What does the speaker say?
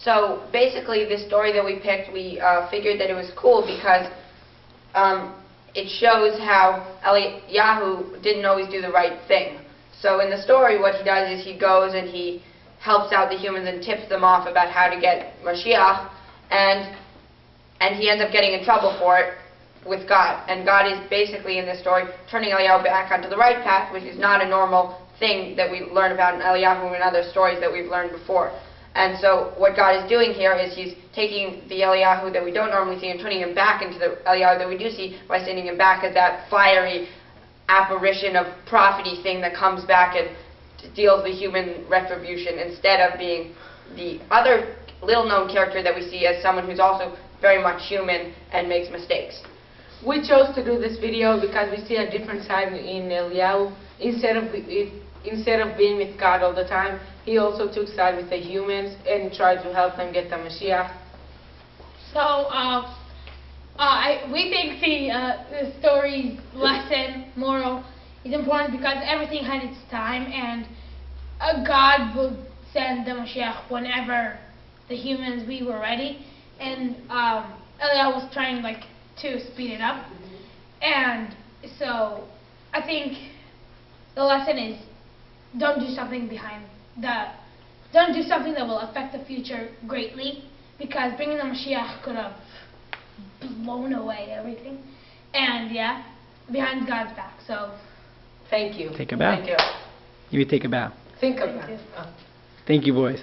So basically, this story that we picked, we figured that it was cool because it shows how Eliyahu didn't always do the right thing. So in the story, what he does is he goes and he helps out the humans and tips them off about how to get Mashiach, and he ends up getting in trouble for it with God. And God is basically in this story turning Eliyahu back onto the right path, which is not a normal thing that we learn about in Eliyahu and other stories that we've learned before. And so what God is doing here is he's taking the Eliyahu that we don't normally see and turning him back into the Eliyahu that we do see by sending him back as that fiery apparition of prophety thing that comes back and deals the human retribution, instead of being the other little-known character that we see as someone who's also very much human and makes mistakes. We chose to do this video because we see a different side in Eliyahu. Instead of being with God all the time, he also took side with the humans and tried to help them get the Mashiach. So, we think the story's lesson, moral, is important because everything had its time, and God will send the Mashiach whenever the humans, we were ready. And Eliyahu was trying to speed it up. And so, I think the lesson is don't do something don't do something that will affect the future greatly, because bringing the Mashiach could have blown away everything. And yeah, behind God's back. So thank you. Take a bow. Thank you. You take a bow. Think of that. Thank you, boys.